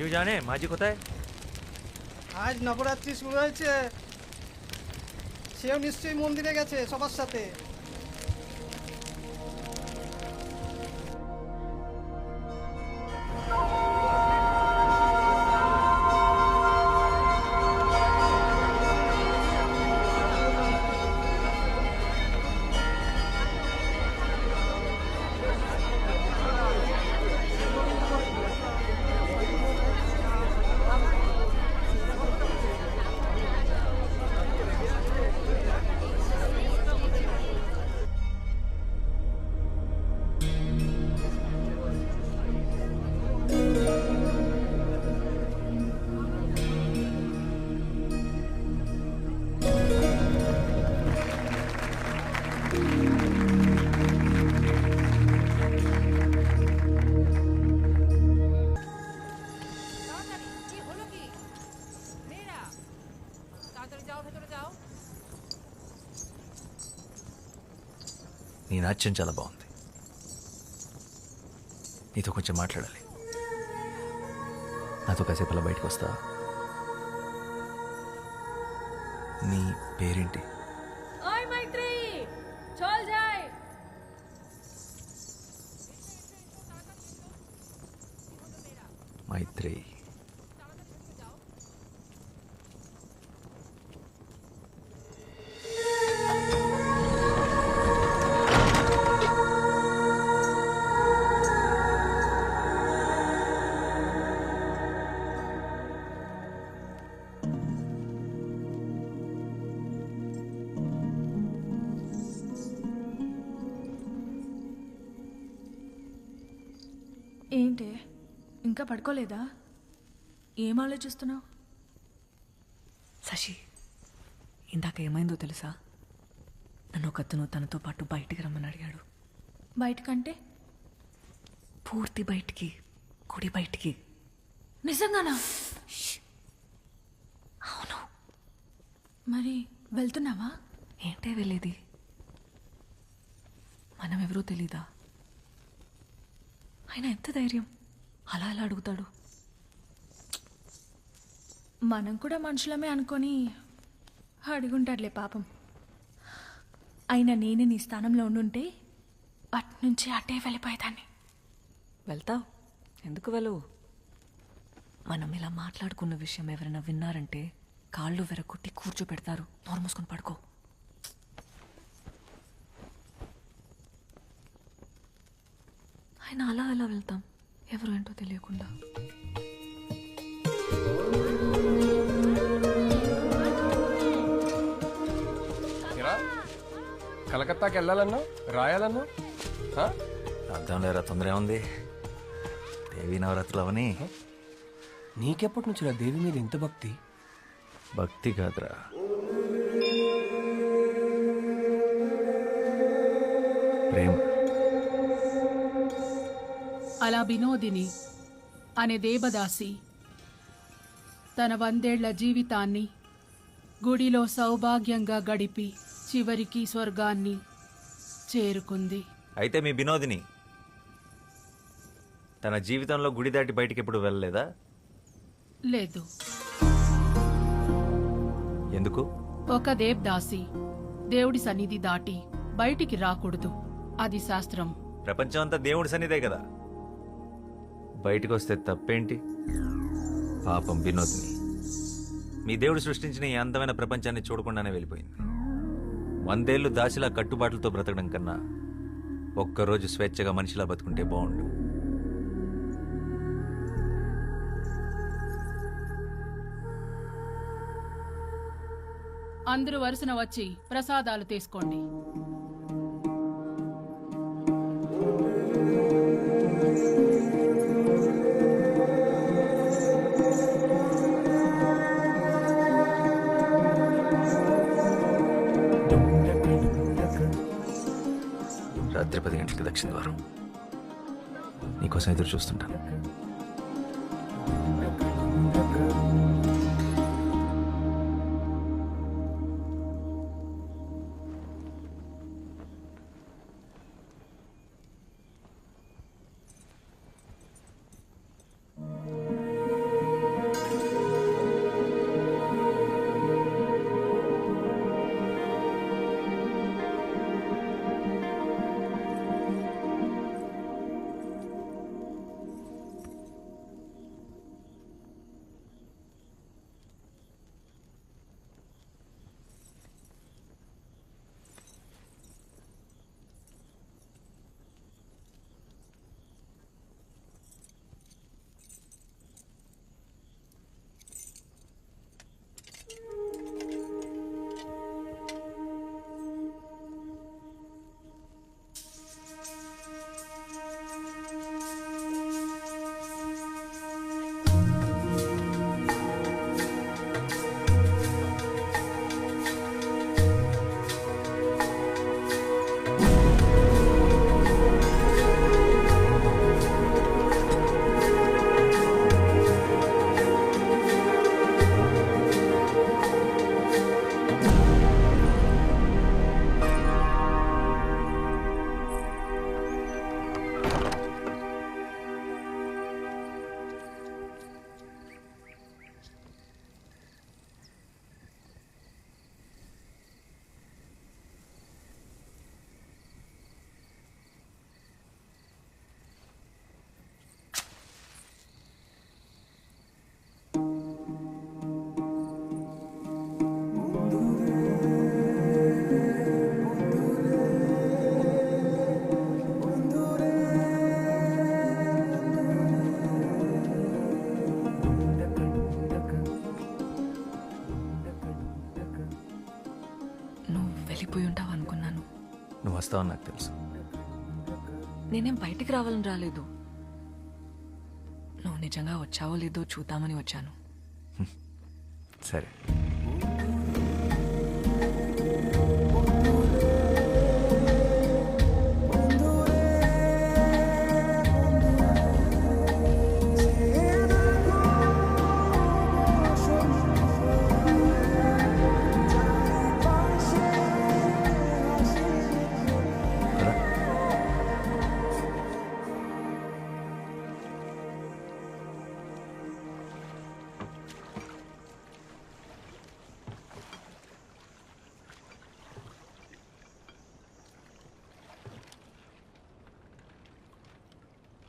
क्यों जाने माजी কোথায়? আজ নবরাত্রি শুরু হয়েছে, সেও নিশ্চয়ই মন্দিরে গেছে সবার সাথে। నీ నాట్యం చాలా బాగుంది. నీతో కొంచెం మాట్లాడాలి. నాతో కాసేపు అలా బయటకు వస్తా? నీ పేరేంటి? మైత్రి. ఏంటి ఇంకా పడుకోలేదా? ఏం ఆలోచిస్తున్నావు? శశి, ఇందాక ఏమైందో తెలుసా? నన్ను ఒకతను తనతో పాటు బయటికి రమ్మని అడిగాడు. బయటకంటే? పూర్తి బయటికి, గుడి బయటికి. నిజంగానా? అవును. మరి వెళ్తున్నావా? ఏంటే వెళ్ళేది? మనం ఎవరో తెలీదా? ఆయన ఎంత ధైర్యం అలా అలా అడుగుతాడు? మనం కూడా మనుషులమే అనుకొని అడుగుంటాడులే పాపం. అయినా నేను నీ స్థానంలో ఉండుంటే అట్నుంచి అటే వెళ్ళిపోయేదాన్ని. వెళ్తావు? ఎందుకు వెళ్ళవు? మనం ఇలా మాట్లాడుకున్న విషయం ఎవరైనా విన్నారంటే కాళ్ళు వెరగొట్టి కూర్చోపెడతారు. నోరు మూసుకొని పడుకో. ఆయన అలా అలా వెళ్తాం, ఎవరు ఏంటో తెలియకుండా. కలకత్తాకి వెళ్ళాలన్నా రాయాలన్నా అర్థం లేరా? తొందర ఉంది. దేవీ నవరాత్రులు అవని. నీకెప్పటి నుంచి దేవి మీద ఇంత భక్తి? భక్తి కాదురా, ప్రేమ. అలా వినోదిని అనే దేవదాసి తన 100 ఏళ్ల జీవితాన్ని గుడిలో సౌభాగ్యంగా గడిపి చివరికి స్వర్గాన్ని చేరుకుంది. అయితే మీ వినోదిని తన జీవితంలో గుడి దాటి బయటికి ఎప్పుడు వెళ్ళలేదా? లేదు. ఎందుకు? ఒక దేవదాసి దేవుడి సన్నిధి దాటి బయటికి రాకూడదు, అది శాస్త్రం. ప్రపంచం అంతా దేవుడి సన్నిధే కదా, బయటికి వస్తే తప్పేంటి? పాపం వినోదిని మీ దేవుడు సృష్టించిన ఈ అందమైన ప్రపంచాన్ని చూడకుండానే వెళ్ళిపోయింది. 100 ఏళ్ళు దాసిలా కట్టుబాట్లతో బ్రతకడం కన్నా ఒక్కరోజు స్వేచ్ఛగా మనిషిలా బతుకుంటే బాగుండు. అందరూ వరుసన వచ్చి ప్రసాదాలు తీసుకోండి. రాత్రి 10 గంటలకి దక్షిణ ద్వారం. నీకోసం ఎదురు చూస్తుంటాను. వెళ్ళిపోయి ఉంటావు అనుకున్నాను. నువ్వు వస్తావని నాకు తెలుసు. నేనేం బయటికి రావాలని రాలేదు. నువ్వు నిజంగా వచ్చావో లేదో చూద్దామని వచ్చాను. సరే. కదా?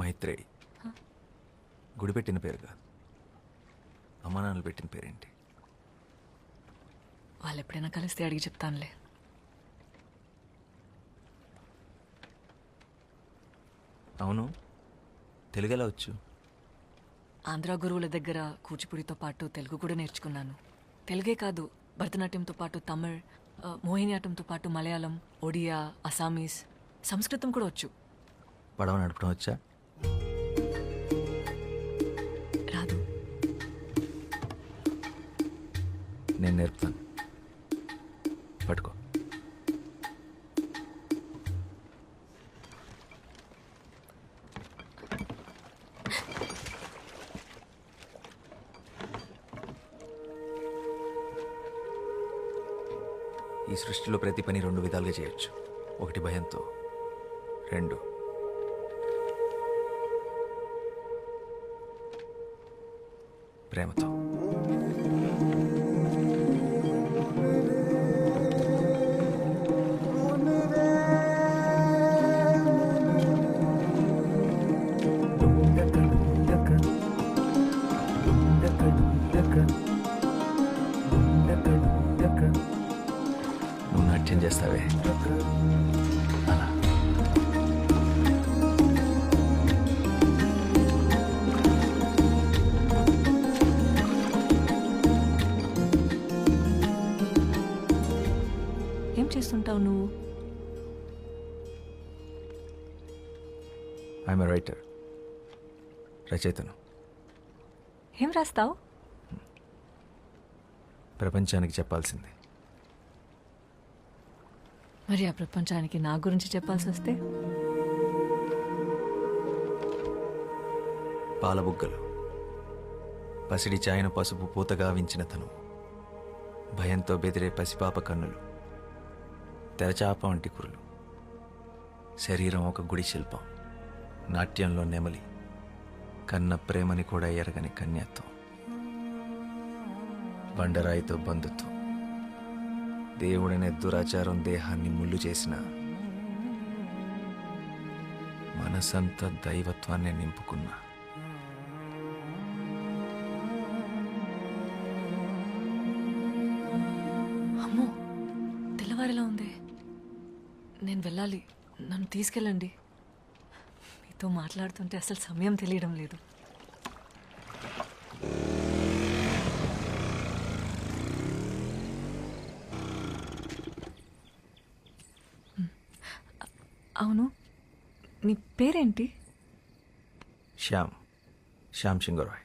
మైత్రేయి గుడి పెట్టిన పేరు కాదు, అమ్మా నాన్నలు పెట్టిన పేరేంటి? వాళ్ళు ఎప్పుడైనా కలిస్తే అడిగి చెప్తానులే. అవును, తెలుగు ఎలా వచ్చు? ఆంధ్ర గురువుల దగ్గర కూచిపూడితో పాటు తెలుగు కూడా నేర్చుకున్నాను. తెలుగే కాదు, భరతనాట్యంతో పాటు తమిళ్, మోహినియాటంతో పాటు మలయాళం, ఒడియా, అసామీస్, సంస్కృతం కూడా వచ్చు. పడవ నడపడం వచ్చా? రాదు. నేను నేర్పుతాను, పట్టుకో. ఈ సృష్టిలో ప్రతి పని రెండు విధాలుగా చేయొచ్చు. ఒకటి భయంతో, రెండు ప్రేమతో. నువ్వు నాట్యం చేస్తావే అలా. ఏం చేస్తుంటావు నువ్వు? ఐఎమ్ ఎ రైటర్, రచయితను. ఏం రాస్తావు? ప్రపంచానికి చెప్పాల్సింది. మరి ఆ ప్రపంచానికి నా గురించి చెప్పాల్సి వస్తే? పాలబుగ్గలు, పసిడి చాయన పసుపు పూతగా వించిన తను, భయంతో బెదిరే పసిపాప కన్నులు, తెరచాప వంటి కురులు, శరీరం ఒక గుడి శిల్పం, నాట్యంలో నెమలి, కన్న ప్రేమని కూడా ఎరగని కన్యత్వం, బండరాయితో బంధుత్వం, దేవుడనే దురాచారం దేహాన్ని ముళ్ళు చేసిన, మనసంతా దైవత్వాన్ని నింపుకున్న, అమ్మో, తెల్లవారిలా ఉంది. నేను వెళ్ళాలి, నన్ను తీసుకెళ్ళండి. మీతో మాట్లాడుతుంటే అసలు సమయం తెలియడం లేదు. అవును, నీ పేరేంటి? శ్యామ్, శ్యామ్ సింగరాయ్.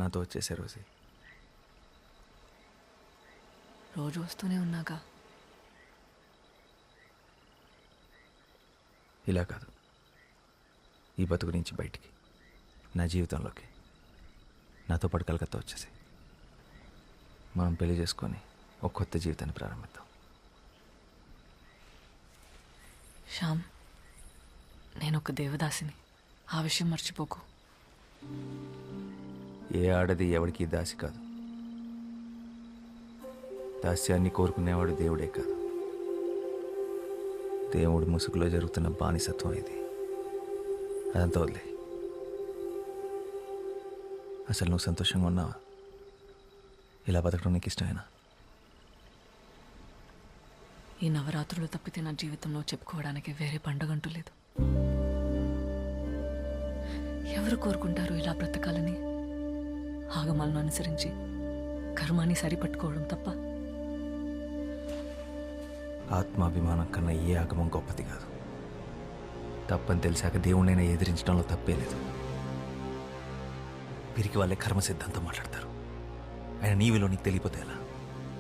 నాతో వచ్చేసే రోజే. రోజు వస్తూనే ఉన్నాగా. ఇలా కాదు, ఈ బతుకు నుంచి బయటికి, నా జీవితంలోకి నాతో పాటు కలకత్తా వచ్చేసి మనం పెళ్లి చేసుకొని ఒక కొత్త జీవితాన్ని ప్రారంభిద్దాం. శ్యామ్, నేను ఒక దేవదాసిని, ఆ విషయం మర్చిపోకు. ఏ ఆడది ఎవడికి దాసి కాదు. దాస్యాన్ని కోరుకునేవాడు దేవుడే కాదు, దేవుడి ముసుగులో జరుగుతున్న బానిసత్వం ఇది. అదంతా వదిలే. అసలు నువ్వు సంతోషంగా ఉన్నావా? ఇలా బతకడం నీకు ఇష్టమేనా? ఈ నవరాత్రులు తప్పితే నా జీవితంలో చెప్పుకోవడానికి వేరే పండుగ అంటూ లేదు. ఎవరు కోరుకుంటారు ఇలా బ్రతకాలని? ఆగమాలను అనుసరించి కర్మాన్ని సరిపట్టుకోవడం తప్ప. ఆత్మాభిమానం కన్నా ఏ ఆగమం గొప్పది కాదు. తప్పని తెలిసాక దేవుణ్ణైనా ఎదిరించడంలో తప్పే లేదు. పిరికి వాళ్ళే కర్మ సిద్ధాంతం మాట్లాడతారు. ఆయన నీ విలువ నీకు తెలియపోతే ఎలా?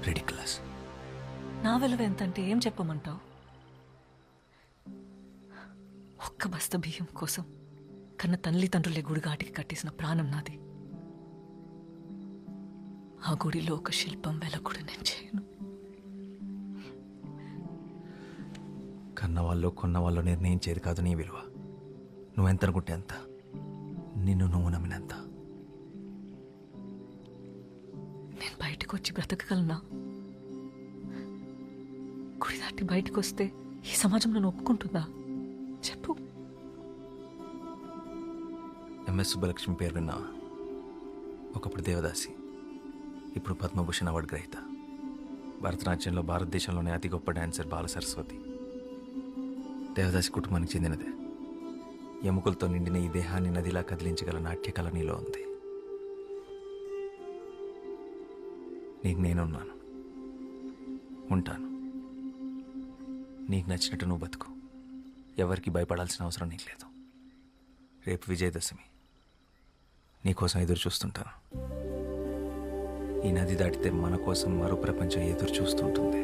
రెడిక్యులస్. నా విలువ ఎంతంటే ఏం చెప్పమంటావు? ఒక్క బస్త బియ్యం కోసం కన్న తల్లిదండ్రులే గుడిగాటికి కట్టేసిన ప్రాణం నాది. ఆ గుడిలో ఒక శిల్పం వెల కూడా నేను చేయను. కన్నవాళ్ళు కొన్నవాళ్ళు నిర్ణయించేది కాదు నీ విలువ. నువ్వెంత అనుకుంటే ఎంత, నిన్ను నువ్వు నమ్మినంత. నేను బయటకు వచ్చి బ్రతకగలనా? గుడి దాటి బయటకు వస్తే ఈ సమాజం నన్ను ఒప్పుకుంటుందా? చెప్పు. ఎంఎస్ సుబ్బలక్ష్మి పేరు విన్నావా? ఒకప్పుడు దేవదాసి, ఇప్పుడు పద్మభూషణ్ అవార్డు గ్రహీత. భరతనాట్యంలో భారతదేశంలోనే అతి గొప్ప డాన్సర్ బాల సరస్వతి. దేవదాసి కుటుంబానికి చెందినదే. ఎముకలతో నిండిన ఈ దేహాన్ని నదిలా కదిలించగల నాట్యకళ నీలో ఉంది. నీకు నేనున్నాను, ఉంటాను. నీకు నచ్చినట్టు నువ్వు బతుకు. ఎవరికి భయపడాల్సిన అవసరం నీకు లేదు. రేపు విజయదశమి, నీకోసం ఎదురు చూస్తుంటాను. ఈ నది దాటితే మన కోసం మరో ప్రపంచం ఎదురు చూస్తుంటుంది.